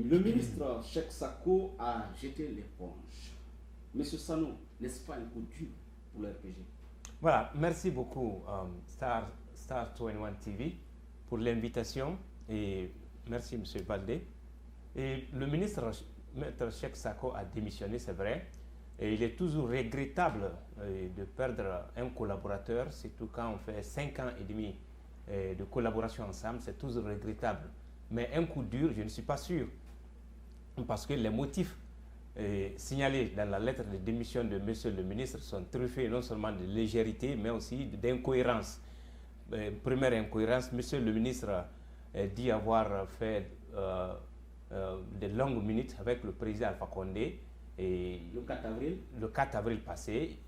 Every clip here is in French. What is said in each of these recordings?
Le ministre Cheikh Sako a jeté l'éponge. Monsieur Sano, n'est-ce pas un coup dur pour le RPG? Voilà, merci beaucoup Star 21 TV pour l'invitation et merci M. Baldé. Et le ministre Maître Cheikh Sako a démissionné, c'est vrai, et il est toujours regrettable de perdre un collaborateur, surtout quand on fait 5 ans et demi de collaboration ensemble, c'est toujours regrettable. Mais un coup dur, je ne suis pas sûr, parce que les motifs signalés dans la lettre de démission de M. le ministre sont truffés non seulement de légèreté, mais aussi d'incohérence. Première incohérence, M. le ministre dit avoir fait de longues minutes avec le président Alpha Condé et le 4 avril passé.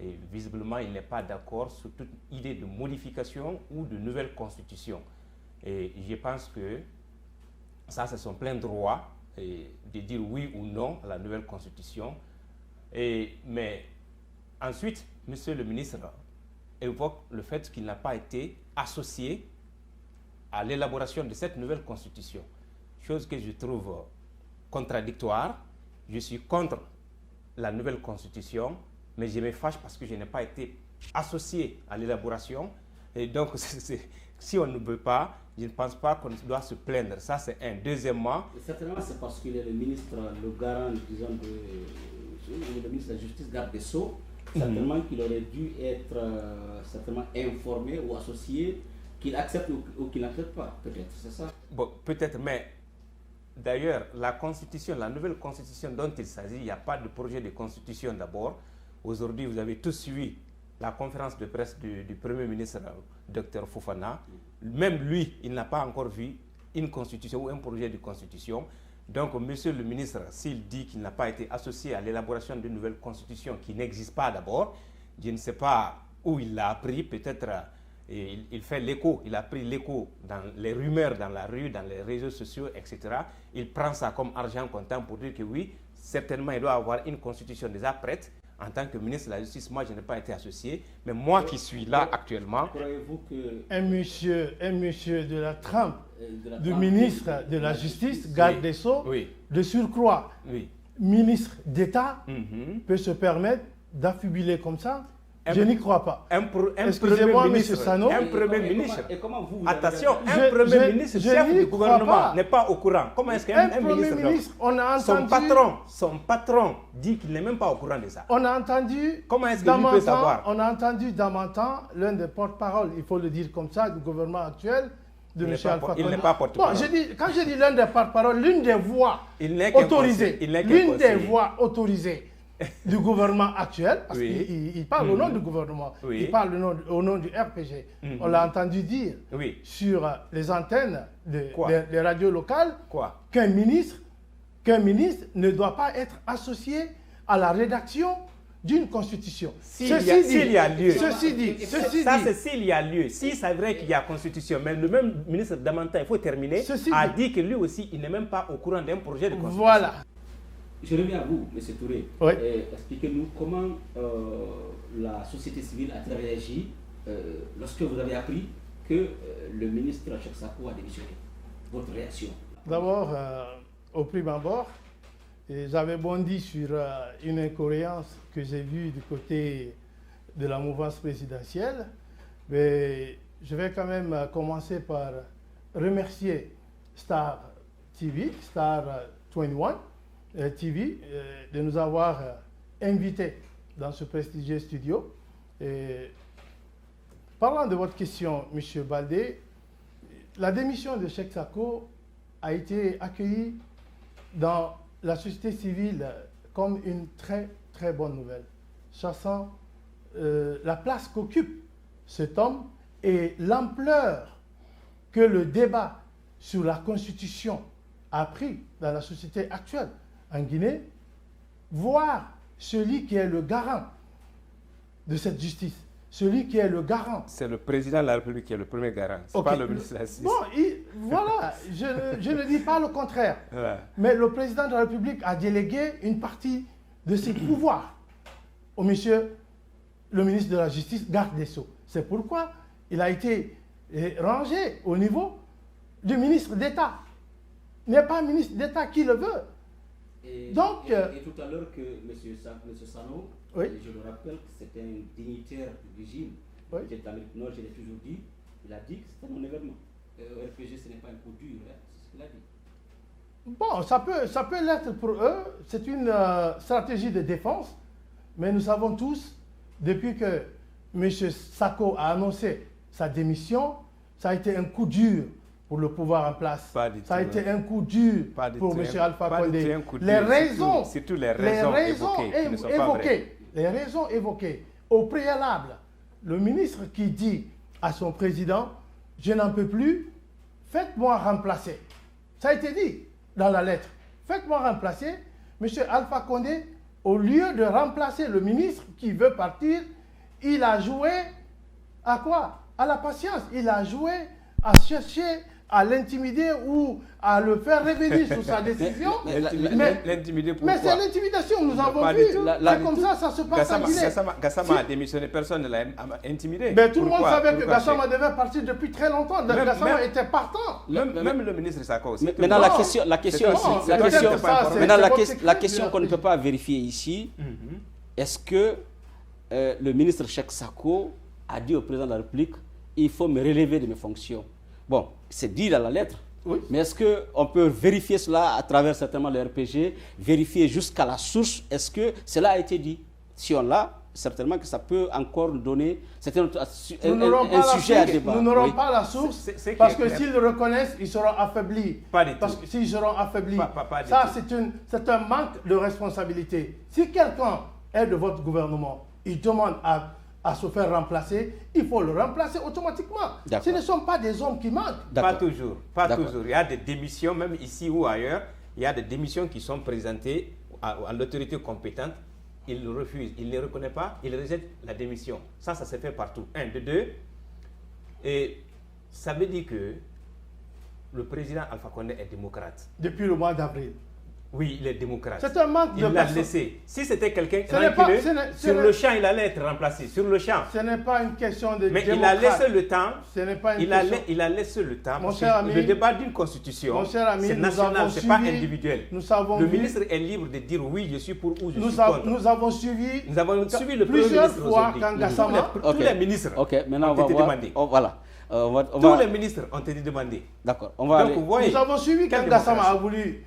Et visiblement, il n'est pas d'accord sur toute idée de modification ou de nouvelle constitution. Et je pense que ça, c'est son plein droit de dire oui ou non à la nouvelle constitution. Mais ensuite, monsieur le ministre évoque le fait qu'il n'a pas été associé à l'élaboration de cette nouvelle constitution. Chose que je trouve contradictoire. Je suis contre la nouvelle constitution, mais je me fâche parce que je n'ai pas été associé à l'élaboration. Et donc, si on ne veut pas, je ne pense pas qu'on doit se plaindre. Ça, c'est un. Deuxièmement... Certainement, c'est parce qu'il est le ministre, le garant, disons, le ministre de la Justice, garde des Sceaux. Certainement qu'il aurait dû être certainement informé ou associé, qu'il accepte ou qu'il n'accepte pas, peut-être, c'est ça? Bon, peut-être, mais d'ailleurs, la constitution, la nouvelle constitution dont il s'agit, il n'y a pas de projet de constitution d'abord. Aujourd'hui, vous avez tous suivi la conférence de presse du Premier ministre, Dr Fofana. Même lui, il n'a pas encore vu une constitution ou un projet de constitution. Donc, monsieur le ministre, s'il dit qu'il n'a pas été associé à l'élaboration d'une nouvelle constitution qui n'existe pas d'abord, je ne sais pas où il l'a appris, peut-être il fait l'écho, il a pris l'écho dans les rumeurs dans la rue, dans les réseaux sociaux, etc. Il prend ça comme argent comptant pour dire que oui, certainement il doit avoir une constitution déjà prête. En tant que ministre de la Justice, moi je n'ai pas été associé, mais moi qui suis là actuellement... Croyez-vous que... Un monsieur de la trempe du ministre de la Justice, garde des Sceaux, de surcroît, ministre d'État, peut se permettre d'affubuler comme ça? Je n'y crois pas. Excusez-moi, M. Sano. Un premier ministre. Et comment vous attention, un premier ministre, chef du gouvernement, n'est pas au courant. Comment est-ce qu'un premier ministre, on a entendu... Son patron dit qu'il n'est même pas au courant de ça. On a entendu... Comment est-ce qu'il peut savoir? On a entendu Damantan, l'un des porte-parole, il faut le dire comme ça, du gouvernement actuel, de M. Alpha Condé. Il n'est pas porte-parole. Bon, quand je dis l'un des porte-parole, l'une des voix autorisées, l'une des voix autorisées du gouvernement actuel, parce qu'il parle au nom du gouvernement, il parle au nom du RPG. On l'a entendu dire sur les antennes des radios locales qu'un ministre ne doit pas être associé à la rédaction d'une constitution. S'il y a lieu. Ceci dit. Ça, c'est s'il y a lieu. Si c'est vrai qu'il y a constitution, mais le même ministre Damantan, il faut terminer, a dit que lui aussi, il n'est même pas au courant d'un projet de constitution. Voilà. Je reviens à vous, M. Touré. Oui. Expliquez-nous comment la société civile a réagi lorsque vous avez appris que le ministre Cheikh Sako a démissionné. Votre réaction? D'abord, au prime abord, j'avais bondi sur une incohérence que j'ai vue du côté de la mouvance présidentielle. Mais je vais quand même commencer par remercier Star TV, Star 21 TV, de nous avoir invités dans ce prestigieux studio. Et parlant de votre question, M. Baldé, la démission de Cheikh Sako a été accueillie dans la société civile comme une très très bonne nouvelle, sachant la place qu'occupe cet homme et l'ampleur que le débat sur la Constitution a pris dans la société actuelle en Guinée, voir celui qui est le garant de cette justice, celui qui est le garant. C'est le président de la République qui est le premier garant, c'est pas le ministre de la Justice. Bon, voilà, je ne dis pas le contraire. Ouais. Mais le président de la République a délégué une partie de ses pouvoirs au monsieur, le ministre de la Justice, garde des Sceaux. C'est pourquoi il a été rangé au niveau du ministre d'État. n'est pas ministre d'État qui le veut. Donc, et tout à l'heure que M. Sano, oui. je le rappelle que c'était un dignitaire du régime. Oui. J'étais en Amérique du Nord, je l'ai toujours dit. Il a dit que c'était un événement. RPG, ce n'est pas un coup dur, hein, c'est ce qu'il a dit. Bon, ça peut l'être pour eux. C'est une stratégie de défense. Mais nous savons tous, depuis que M. Sako a annoncé sa démission, ça a été un coup dur pour le pouvoir en place. Ça a été un coup dur pour M. Alpha Condé. Les raisons, surtout les raisons évoquées au préalable, le ministre qui dit à son président, je n'en peux plus, faites-moi remplacer. Ça a été dit dans la lettre. Faites-moi remplacer. M. Alpha Condé, au lieu de remplacer le ministre qui veut partir, il a joué à quoi? À la patience. Il a joué à chercher à l'intimider ou à le faire revenir sur sa décision. L'intimider pourquoi? Mais c'est l'intimidation, nous avons vu. C'est comme ça se passe en Guinée. Gassama a démissionné, personne ne l'a intimidé. Mais tout le monde savait que Gassama devait partir depuis très longtemps. Gassama était partant. Même le ministre Sako aussi. Maintenant, la question qu'on ne peut pas vérifier ici, est-ce que le ministre Cheikh Sako a dit au président de la République, il faut me relever de mes fonctions? Bon, c'est dit dans la lettre, oui. Mais est-ce qu'on peut vérifier cela à travers certainement le RPG, vérifier jusqu'à la source? Est-ce que cela a été dit? Si on l'a, certainement que ça peut encore nous donner un sujet à débat. Nous n'aurons pas la source, parce que s'ils le reconnaissent, ils seront affaiblis. Parce que s'ils seront affaiblis, ça c'est un manque de responsabilité. Si quelqu'un est de votre gouvernement, il demande à se faire remplacer, il faut le remplacer automatiquement. Ce ne sont pas des hommes qui manquent. Pas toujours. Il y a des démissions, même ici ou ailleurs, il y a des démissions qui sont présentées à l'autorité compétente. Il le refuse, il ne les reconnaît pas, il rejette la démission. Ça se fait partout. Un, de deux. Et ça veut dire que le président Alpha Condé est démocrate. Depuis le mois d'avril. Oui, il est démocrate. C'est un manque de personne. Il l'a laissé. Si c'était quelqu'un tranquille, sur le champ, il allait être remplacé. Sur le champ. Ce n'est pas une question de mais démocrate. Il a laissé le temps. Ce n'est pas une question. Il a laissé le temps. Mon cher ami, le débat d'une constitution, c'est national, ce n'est pas individuel. Le ministre est libre de dire oui, je suis pour ou je suis contre. Nous avons suivi le plusieurs fois quand Gassama. Tous les ministres ont été demandés. Tous les ministres ont été demandés. D'accord. Nous avons suivi quand Gassama a voulu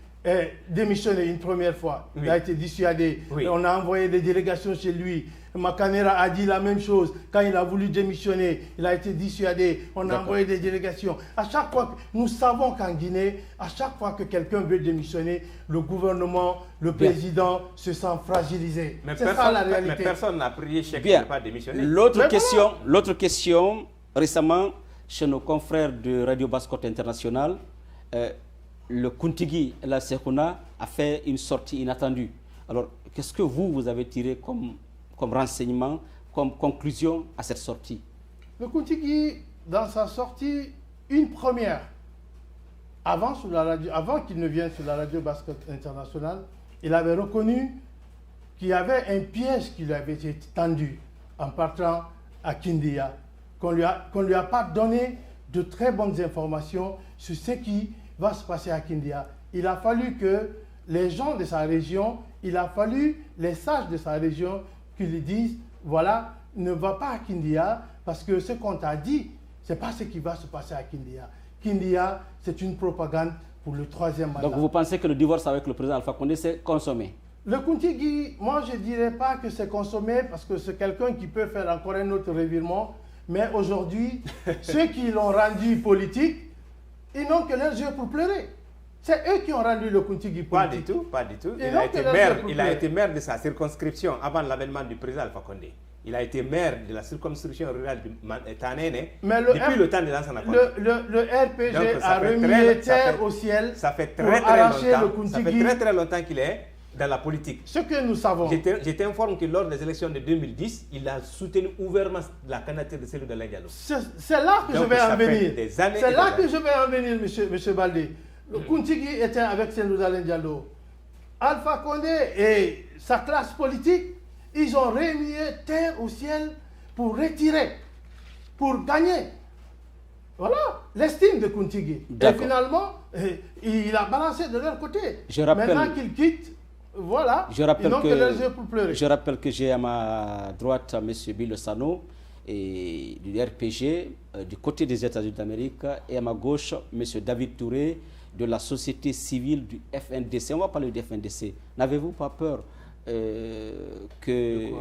démissionné une première fois. Oui. Il a été dissuadé. Oui. On a envoyé des délégations chez lui. Makanera a dit la même chose. Quand il a voulu démissionner, il a été dissuadé. On a envoyé des délégations. À chaque fois, nous savons qu'en Guinée, à chaque fois que quelqu'un veut démissionner, le gouvernement, le président se sent fragilisé. C'est ça la réalité. Mais personne n'a prié Cheikh de ne pas démissionner. L'autre question, récemment, chez nos confrères de Radio Basse-Côte Internationale, le Kuntigi, la Sekuna, a fait une sortie inattendue. Alors, qu'est-ce que vous avez tiré comme renseignement, comme conclusion à cette sortie? Le Kuntigi, dans sa sortie, une première, avant qu'il ne vienne sur la Radio Basse-Côte Internationale, il avait reconnu qu'il y avait un piège qui lui avait été tendu en partant à Kindia, qu'on lui a pas donné de très bonnes informations sur ce qui va se passer à Kindia. Il a fallu que les gens de sa région, il a fallu les sages de sa région qui lui disent, voilà, ne va pas à Kindia parce que ce qu'on t'a dit, ce n'est pas ce qui va se passer à Kindia. Kindia, c'est une propagande pour le 3e mandat. Donc vous pensez que le divorce avec le président Alpha Condé, c'est consommé? Le Kuntigi, moi je ne dirais pas que c'est consommé parce que c'est quelqu'un qui peut faire encore un autre revirement. Mais aujourd'hui, ceux qui l'ont rendu politique, ils n'ont que leurs yeux pour pleurer. C'est eux qui ont rendu le Kuntigi politique. Pas du tout. Il a été maire de sa circonscription avant l'avènement du président Alpha Condé. Il a été maire de la circonscription rurale de Tanene depuis le temps de Lansana Conté. Le RPG a remis terre au ciel. Ça fait très longtemps qu'il est dans la politique. Ce que nous savons. Je t'informe que lors des élections de 2010, il a soutenu ouvertement la candidature de Cellou Dalein Diallo. C'est là que je vais en venir. C'est là que je vais en venir, monsieur Baldé. Le Kuntigi était avec Cellou Dalein Diallo. Alpha Condé et sa classe politique, ils ont remis terre au ciel pour retirer, pour gagner. voilà, l'estime de Kountigui. Et finalement, il a balancé de leur côté. Maintenant qu'il quitte, voilà, ils n'ont que leurs yeux pour pleurer. Je rappelle que j'ai à ma droite M. Bilo Sano, et du RPG, du côté des États-Unis d'Amérique, et à ma gauche, M. David Touré, de la société civile du FNDC. On va parler du FNDC. N'avez-vous pas peur que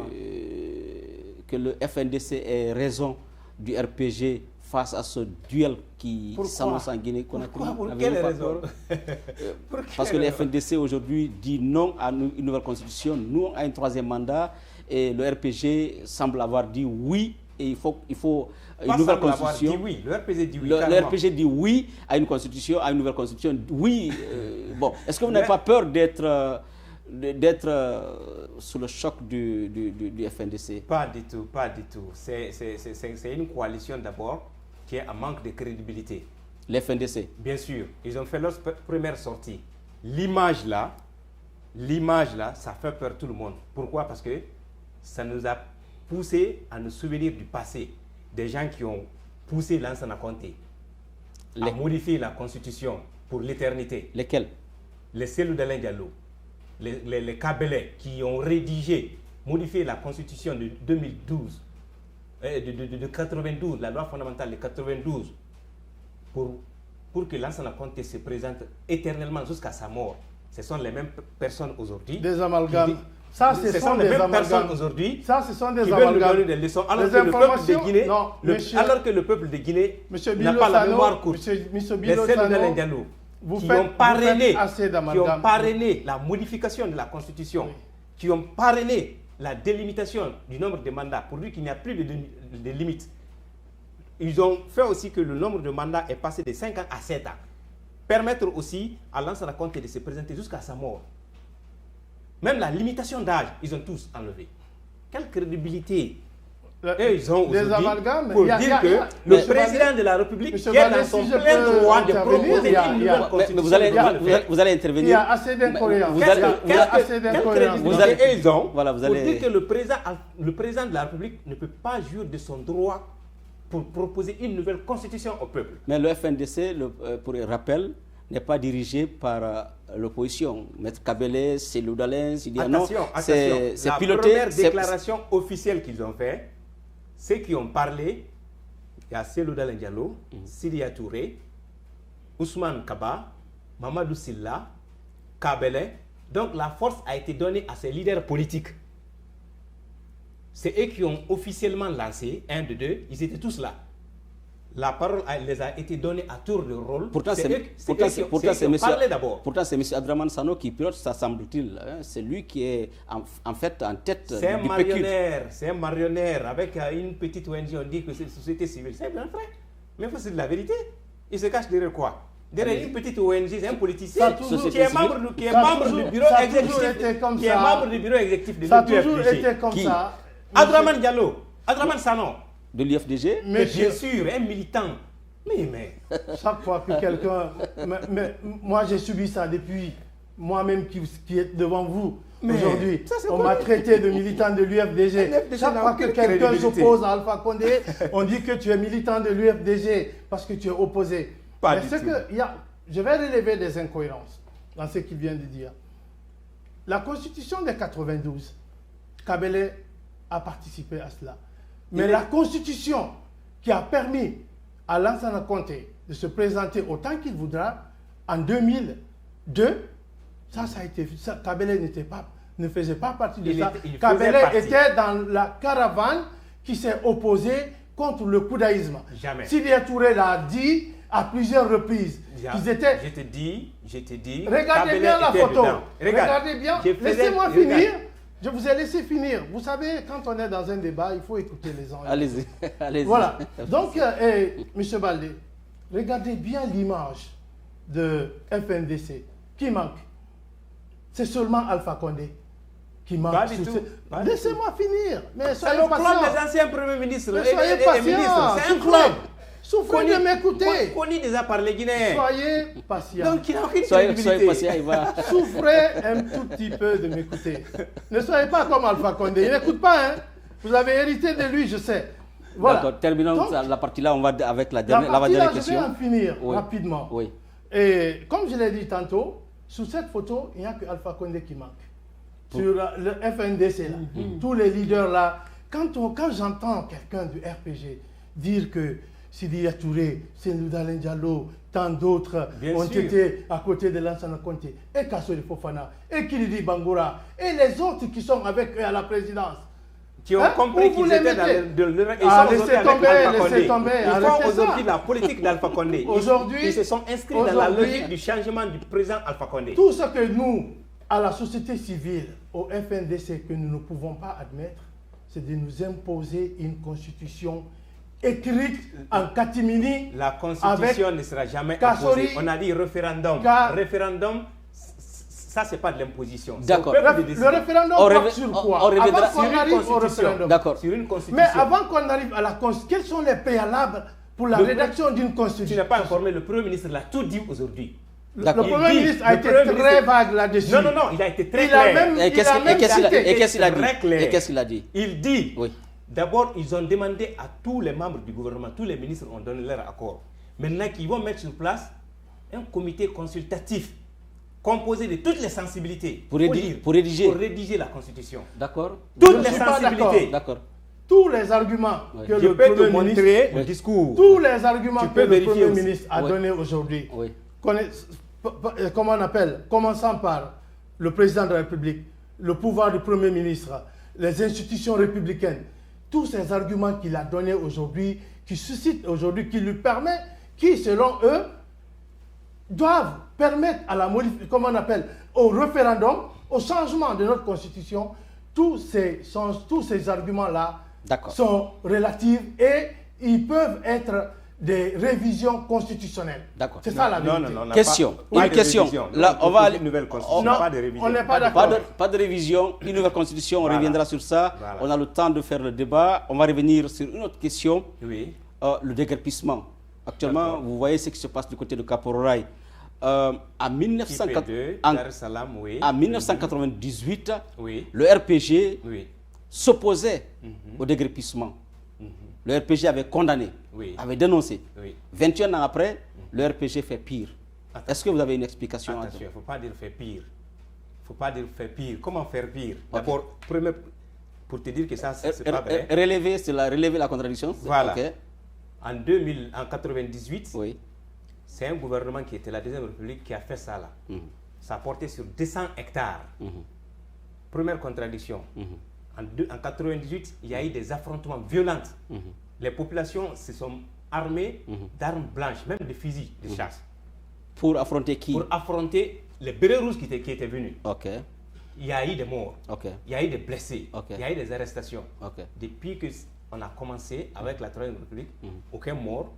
le FNDC ait raison du RPG face à ce duel qui s'annonce en Guinée-Conakry? Pour quelle raison? Parce que le FNDC aujourd'hui dit non à une nouvelle constitution, non à un troisième mandat, et le RPG semble avoir dit oui, et il faut une nouvelle constitution. Dit oui. Le RPG dit oui. Le RPG dit oui à une constitution, à une nouvelle constitution. Oui. Bon, est-ce que vous n'avez pas peur d'être sous le choc du FNDC? Pas du tout, pas du tout. C'est une coalition d'abord qui est en manque de crédibilité. Le FNDC? Bien sûr. Ils ont fait leur première sortie. L'image là, ça fait peur tout le monde. Pourquoi? Parce que ça nous a poussé à nous souvenir du passé. Des gens qui ont poussé Lansana Conté à modifier la constitution pour l'éternité. Lesquels? Les Cellou Dalein Diallo, les Kabelais qui ont rédigé, modifié la constitution de 2012, de 92, la loi fondamentale de 92, pour que Lansana Conté se présente éternellement jusqu'à sa mort. Ce sont les mêmes personnes aujourd'hui. Des amalgames. Ça, ce sont les des mêmes personnes aujourd'hui qui veulent nous donner des leçons, alors que le peuple de Guinée n'a pas la mémoire courte. Les Cellou Dalein Diallo qui ont parrainé la modification de la Constitution, qui ont parrainé la délimitation du nombre de mandats, pour lui qu'il n'y a plus de limite. Ils ont fait aussi que le nombre de mandats est passé de 5 ans à 7 ans. Permettre aussi à Lansana Conté de se présenter jusqu'à sa mort. Même la limitation d'âge, ils ont tous enlevé. Quelle crédibilité ils ont aujourd'hui pour dire que le président de la République qui est dans son plein droit de proposer une nouvelle constitution. Vous allez intervenir. Il y a assez d'incohérences. Quelle crédibilité ils ont pour dire que le président de la République ne peut pas jouir de son droit pour proposer une nouvelle constitution au peuple? Mais le FNDC, pour rappel, n'est pas dirigé par l'opposition. Maître Kabele, Cellou Dalein, c'est piloté. La première déclaration officielle qu'ils ont fait, ceux qui ont parlé, il y a Cellou Dalein Diallo, Sidya Touré, Ousmane Kaba, Mamadou Silla, Kabele. Donc la force a été donnée à ces leaders politiques. C'est eux qui ont officiellement lancé, un de deux, ils étaient tous là. La parole les a été donnée à tour de rôle. Pourtant, c'est M. Adraman Sano qui pilote, ça semble-t-il. C'est lui qui est en fait en tête du PQ. C'est un marionneur avec une petite ONG, on dit que c'est une société civile. C'est bien vrai. Mais c'est de la vérité. Il se cache derrière quoi? Derrière une petite ONG, c'est un politicien qui est membre du bureau exécutif de l'UFDG. Ça a toujours été comme ça. Adraman Diallo, Adraman Sano. De l'UFDG? Mais bien sûr, un militant. Mais. Chaque fois que quelqu'un... moi, j'ai subi ça depuis moi-même qui est devant vous aujourd'hui. On m'a traité de militant de l'UFDG. Chaque fois que quelqu'un s'oppose à Alpha Condé, on dit que tu es militant de l'UFDG parce que tu es opposé. Je vais relever des incohérences dans ce qu'il vient de dire. La Constitution de 92, Kabele a participé à cela. Mais la Constitution qui a permis à Lansana Conté de se présenter autant qu'il voudra en 2002, ça a été... Kabele ne faisait pas partie de ça. Kabele était dans la caravane qui s'est opposée contre le koudaïsme. Jamais. Sidya Touré l'a dit à plusieurs reprises. Ils étaient... Je te dis... Regardez bien la photo. Regardez bien. Laissez-moi finir. Je vous ai laissé finir. Vous savez, quand on est dans un débat, il faut écouter les gens. Allez-y. Voilà. Donc, M. Baldé, regardez bien l'image de FNDC. Qui manque? C'est seulement Alpha Condé qui manque. Pas du tout. Laissez-moi finir. Mais c'est le club des anciens premiers ministres. Soyez patient. C'est un club. Souffrez de m'écouter. Connu déjà par les Guinéens. Soyez patient. Donc il n'a aucune crédibilité. Soyez patient, il va. Souffrez un tout petit peu de m'écouter. Ne soyez pas comme Alpha Condé. Il n'écoute pas, hein. Vous avez hérité de lui, je sais. Voilà. D'accord, terminons Donc, la partie là, on va avec la la partie dernière là, question. je vais en finir Oui. rapidement. Oui. Et comme je l'ai dit tantôt, sur cette photo, il n'y a que Alpha Condé qui manque. Sur le FNDC, là, tous les leaders là, quand j'entends quelqu'un du RPG dire que Sidya Touré, Seydou Dalein Diallo, tant d'autres ont été à côté de Lansana Conté, et Kassori Fofana, et Kilidi Bangoura, et les autres qui sont avec eux à la présidence, qui ont compris qu'ils étaient dans laissez tomber, ils font aujourd'hui la politique d'Alpha Condé. Aujourd'hui, ils se sont inscrits dans la logique du changement du président Alpha Condé. Tout ce que nous, à la société civile, au FNDC, que nous ne pouvons pas admettre, c'est de nous imposer une constitution écrite en catimini. La constitution ne sera jamais imposée. On a dit référendum. Référendum, ça c'est pas de l'imposition. D'accord. Le référendum porte sur quoi? Avant qu'on arrive au référendum. D'accord. Sur une constitution. Mais avant qu'on arrive à la constitution, quels sont les préalables pour la rédaction d'une constitution? Tu n'es pas informé, le Premier ministre l'a tout dit aujourd'hui. Le Premier ministre a été très vague là-dessus. Non, il a été très clair. Et qu'est-ce qu'il a dit? Il dit, oui. D'abord, ils ont demandé à tous les membres du gouvernement, tous les ministres ont donné leur accord. Maintenant qu'ils vont mettre sur place un comité consultatif composé de toutes les sensibilités pour rédiger la Constitution. D'accord. Toutes les sensibilités. D'accord. Tous les arguments que le Premier ministre, le discours, tous les arguments que le Premier ministre a donnés aujourd'hui, comment on appelle, commençant par le président de la République, le pouvoir du Premier ministre, les institutions républicaines, tous ces arguments qu'il a donnés aujourd'hui, qui suscitent aujourd'hui, qui lui permettent, qui selon eux, doivent permettre à la modification, comment on appelle, au référendum, au changement de notre constitution, tous ces arguments-là sont relatifs et ils peuvent être des révisions constitutionnelles. D'accord. C'est ça la vérité. Non, question. Une question. Là, on va aller. Une nouvelle constitution, pas de révision. On n'est pas d'accord. Pas de révision, une nouvelle constitution, on reviendra sur ça. Voilà. On a le temps de faire le débat. On va revenir sur une autre question. Oui. Le déguerpissement. Actuellement, vous voyez ce qui se passe du côté de Kapororaï. En 1998, le RPG s'opposait au déguerpissement. Le RPG avait condamné, avait dénoncé. 21 ans après, le RPG fait pire. Est-ce que vous avez une explication? Attention, il ne faut pas dire faire pire. Il ne faut pas dire faire pire. Comment faire pire? D'abord, pour te dire que ça, c'est pas vrai. Relever la contradiction. Voilà. En 1998, c'est un gouvernement qui était la Deuxième République qui a fait ça là. Ça a porté sur 200 hectares. Première contradiction. En 1998, il y a eu des affrontements violents. Les populations se sont armées d'armes blanches, même de fusils de chasse. Pour affronter qui? Pour affronter les bérets rouges qui étaient venus. Il y a eu des morts, il y a eu des blessés, il y a eu des arrestations. Depuis qu'on a commencé avec la Troisième République, aucun mort,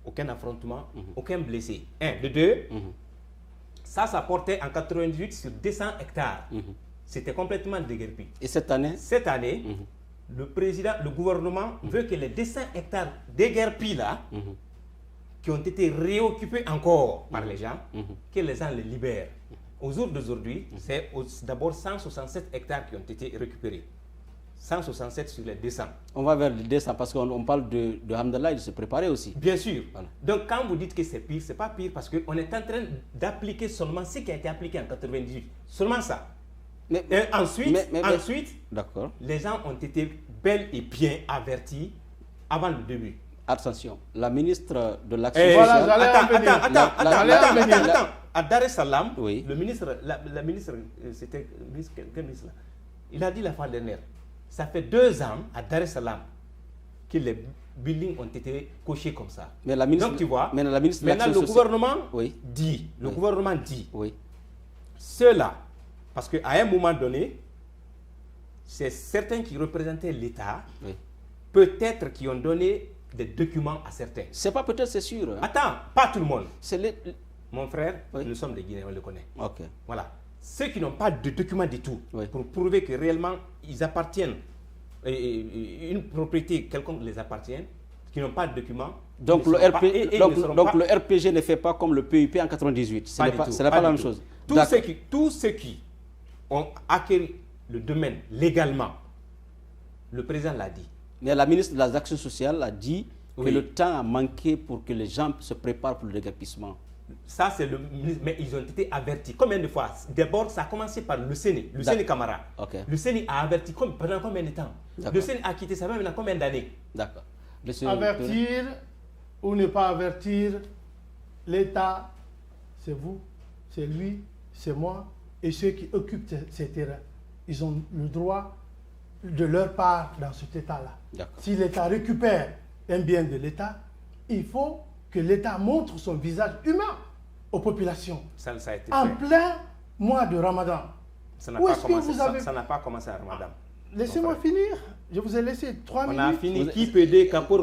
aucun affrontement, aucun blessé. De deux, ça portait en 1998 sur 200 hectares. C'était complètement déguerpi. Et cette année? Cette année, le gouvernement veut que les 200 hectares déguerpis là, qui ont été réoccupés encore par les gens, que les gens les libèrent. Au jour d'aujourd'hui, c'est d'abord 167 hectares qui ont été récupérés. 167 sur les 200. On va vers les 200 parce qu'on parle de Hamdallah, il se préparait aussi. Bien sûr. Voilà. Donc quand vous dites que c'est pire, c'est pas pire parce qu'on est en train d'appliquer seulement ce qui a été appliqué en 1998. Seulement ça. Et ensuite, les gens ont été bel et bien avertis avant le début. Attention, la ministre de l'Action sociale... Attends. À Dar es Salaam, le ministre, la ministre, c'était quel ministre là? Il a dit la fois dernière, ça fait 2 ans à Dar es Salaam que les buildings ont été cochés comme ça. Mais la ministre, donc tu vois, mais la ministre maintenant le gouvernement dit, ceux-là, parce qu'à un moment donné, c'est certains qui représentaient l'État, peut-être qui ont donné des documents à certains. C'est pas peut-être, c'est sûr. Hein. Attends, pas tout le monde. Mon frère, oui. Nous sommes des Guinéens, on le connaît. Okay. Voilà. Ceux qui n'ont pas de documents du tout, oui. Pour prouver que réellement ils appartiennent, une propriété quelconque les appartient, qui n'ont pas de documents. Donc, le RPG ne fait pas comme le PUP en 98. Ce n'est pas la même chose. Tous ceux qui ont acquis le domaine légalement, le président l'a dit, Mais la ministre de la Action sociale a dit que le temps a manqué pour que les gens se préparent pour le déguerpissement. Ça, c'est le ministre, mais ils ont été avertis. Combien de fois? D'abord, ça a commencé par le Séné Camara. Le Séné a averti pendant combien de temps? Le Séné a quitté ça maintenant combien d'années? D'accord. Avertir ou ne pas avertir, l'État, c'est vous, c'est lui, c'est moi, et ceux qui occupent ces terrains. Ils ont le droit de leur part dans cet État-là. Si l'État récupère un bien de l'État, il faut que l'État montre son visage humain aux populations. Ça a été en plein mois de Ramadan. Ça n'a pas commencé à Ramadan. Laissez-moi finir. Je vous ai laissé 3 minutes. On a fini. Qui peut dire qu'après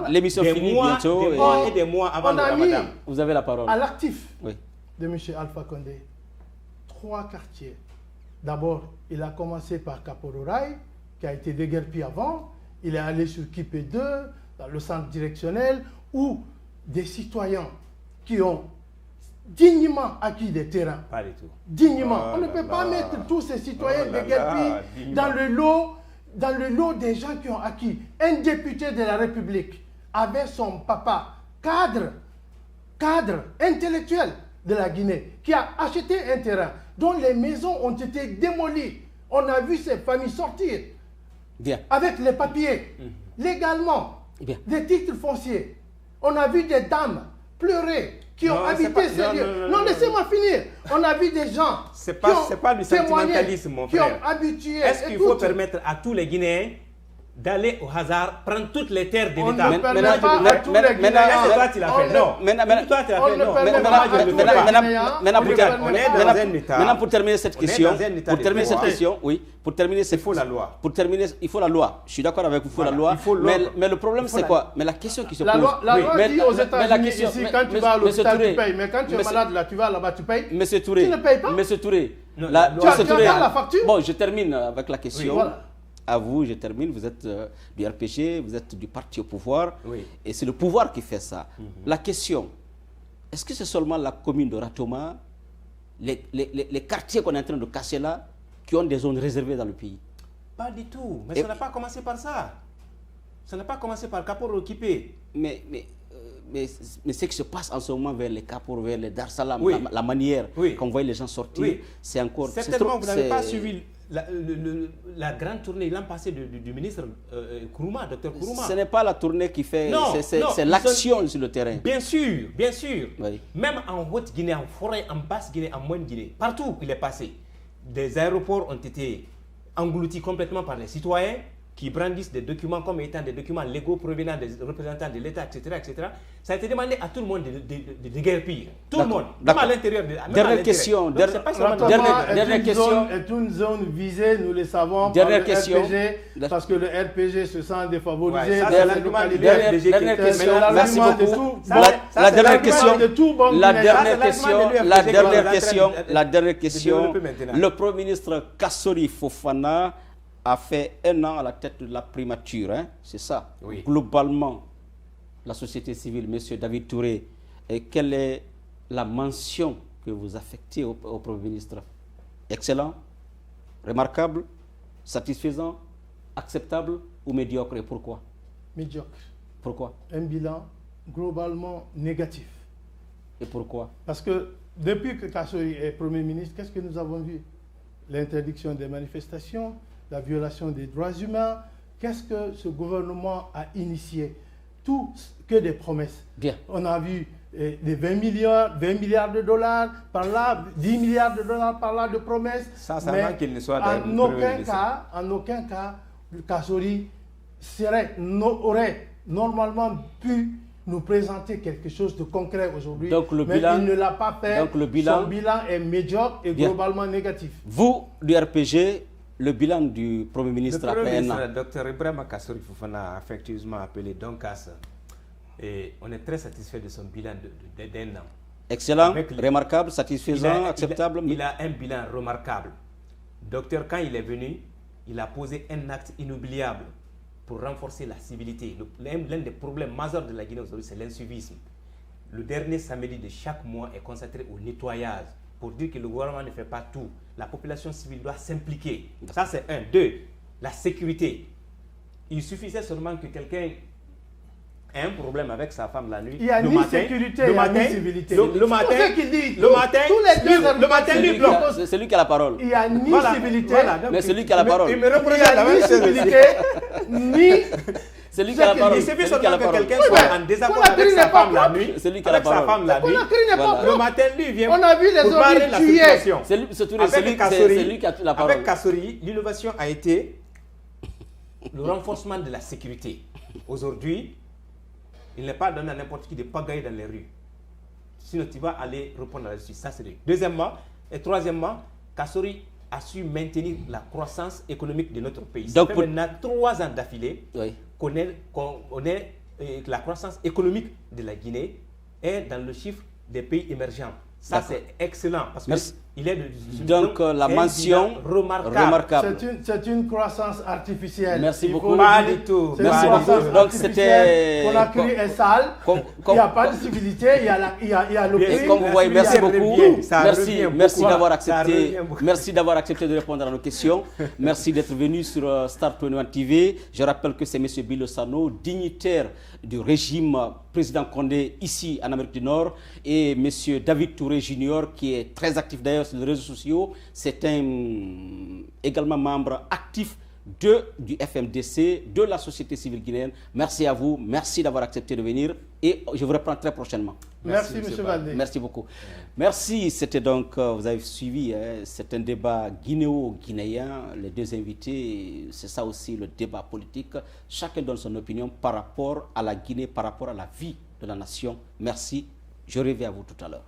l'émission finit bientôt. Des mois et des mois avant le Ramadan. Vous avez la parole. À l'actif de M. Alpha Condé, 3 quartiers. D'abord, il a commencé par Kapororaï, qui a été déguerpi avant. Il est allé sur Kipé 2, dans le centre directionnel, où des citoyens qui ont dignement acquis des terrains. Pas du tout. Dignement. On ne peut pas mettre tous ces citoyens déguerpis dans le lot des gens qui ont acquis. Un député de la République avait son papa, cadre intellectuel de la Guinée, qui a acheté un terrain dont les maisons ont été démolies. On a vu ces familles sortir avec les papiers, légalement, des titres fonciers. On a vu des dames pleurer qui ont habité ces lieux. Non, laissez-moi finir. On a vu des gens c'est pas du sentimentalisme, mon frère. Qui ont habitué. Est-ce qu'il faut permettre à tous les Guinéens d'aller au hasard prendre toutes les terres de l'État? On ne permet pas à tous les Guinéens. Toi, tu l'as fait. Non. Toi, tu l'as fait. Non. Maintenant, pour terminer cette question, il faut la loi. Il faut la loi. Je suis d'accord avec vous, il faut la loi. Mais le problème, c'est quoi? Mais la question qui se pose. La loi dit aux États-Unis, ici, quand tu vas à l'hôpital, tu payes. Mais quand tu es malade, là, tu vas là-bas, tu payes. Monsieur Touré. Tu ne payes pas. Monsieur Touré. Tu as la facture. Bon, je termine avec la question. À vous, je termine. Vous êtes du RPG, vous êtes du parti au pouvoir. Et c'est le pouvoir qui fait ça. La question, est-ce que c'est seulement la commune de Ratoma, les quartiers qu'on est en train de casser là, qui ont des zones réservées dans le pays? Pas du tout. Mais ça n'a pas commencé par ça. Ça n'a pas commencé par Kaporo occupé. Mais ce qui se passe en ce moment vers les Kaporo, vers les Dar Salam, la manière qu'on voit les gens sortir, c'est encore... Certainement, vous n'avez pas suivi la grande tournée l'an passé du ministre Kourouma, Dr Kourouma. Ce n'est pas la tournée qui fait, c'est l'action sur le terrain. Bien sûr, bien sûr. Même en Haute-Guinée, en forêt, en Basse-Guinée, en Moyenne-Guinée, partout où il est passé, des aéroports ont été engloutis complètement par les citoyens qui brandissent des documents comme étant des documents légaux provenant des représentants de l'État, etc., etc. Ça a été demandé à tout le monde de déguerpir. Tout le monde. Même à l'intérieur. Dernière question. Dernière question. Est une zone visée, nous le savons, dernière par question. le RPG, parce que le RPG se sent défavorisé. Merci beaucoup. La dernière question. Le Premier ministre Kassori Fofana a fait 1 an à la tête de la primature, c'est ça. Globalement, la société civile, M. David Touré, quelle est la mention que vous affectez au Premier ministre? Excellent, remarquable, satisfaisant, acceptable ou médiocre, et pourquoi? Médiocre. Pourquoi? Un bilan globalement négatif. Et pourquoi? Parce que depuis que Kassori est Premier ministre, qu'est-ce que nous avons vu? L'interdiction des manifestations, la violation des droits humains. Qu'est-ce que ce gouvernement a initié? Tout que des promesses. Bien. On a vu des 20 milliards de dollars par là, 10 milliards de dollars par là de promesses. Sincèrement qu'il ne soit en aucun cas, Kassori aurait normalement pu nous présenter quelque chose de concret aujourd'hui. Mais il ne l'a pas fait. Donc son bilan est médiocre et globalement négatif. Vous, du RPG, le bilan du Premier ministre après 1 an. Le Dr Ibrahima Kassori Fofana a affectueusement appelé Donkas. Et on est très satisfait de son bilan d'1 an. Excellent, remarquable, satisfaisant, acceptable. Il a un bilan remarquable. Docteur, quand il est venu, il a posé un acte inoubliable pour renforcer la civilité. L'un des problèmes majeurs de la Guinée aujourd'hui, c'est l'insuivisme. Le dernier samedi de chaque mois est consacré au nettoyage, pour dire que le gouvernement ne fait pas tout. La population civile doit s'impliquer. Ça, c'est 1. 2, la sécurité. il suffisait seulement que quelqu'un ait un problème avec sa femme la nuit. Il y a le ni matin, sécurité, le il y a matin, ni civilité. le matin, C'est ce qu'il dit. le matin, Tous les deux le matin, lui bloque. C'est lui qui a la parole. Il n'y a ni Voilà, civilité, voilà, donc Mais c'est lui qui a la parole. Il me il reproche n'y la a même ni chose. civilité, ni... C'est lui qui a la parole. Il C'est suffit lui qui a seulement la que parole. quelqu'un Oui, soit mais en désaccord Conakry avec sa n'est pas femme la propre. nuit. C'est lui qui a la Avec sa parole. femme la nuit. Conakry n'est pas Voilà. Le propre. matin, lui vient On a vu les pour parler de hommes la tués. situation. C'est lui, c'est Avec lui Kassori, qui a la parole. avec Kassori, l'innovation a été le renforcement de la sécurité. Aujourd'hui, il n'est pas donné à n'importe qui de pagailler dans les rues. Sinon, tu vas aller répondre là-dessus. Ça, c'est deux. Deuxièmement, et troisièmement, Kassori a su maintenir la croissance économique de notre pays. Donc, ça fait maintenant 3 ans d'affilée Oui. qu'on est la croissance économique de la Guinée est dans le chiffre des pays émergents. Ça, D'accord. c'est excellent parce Merci. qu'il est Donc, la c'est un mention bilan remarquable. C'est une croissance artificielle. Merci Il faut beaucoup. le Pas dire. du tout. C'est Merci une beaucoup. croissance Donc, artificielle. c'était- Conakry est sale. Il n'y a pas de civilité. Il y a le Bien prix. Et comme vous voyez, Ça merci revient, beaucoup. ça Merci, revient merci beaucoup. d'avoir Ça accepté. revient beaucoup. Merci d'avoir accepté de répondre à nos questions. Merci d'être venu sur Star 21 TV. Je rappelle que c'est M. Bilo Sano, dignitaire du régime président Condé ici en Amérique du Nord, et M. David Touré Junior, qui est très actif d'ailleurs sur les réseaux sociaux. C'est également membre actif du FMDC, de la société civile guinéenne. Merci à vous, merci d'avoir accepté de venir et je vous reprends très prochainement. Merci, M. Valdé. Merci beaucoup. Merci, c'était donc, vous avez suivi, c'est un débat guinéo-guinéen. Les deux invités, c'est ça aussi le débat politique. Chacun donne son opinion par rapport à la Guinée, par rapport à la vie de la nation. Merci, je reviens à vous tout à l'heure.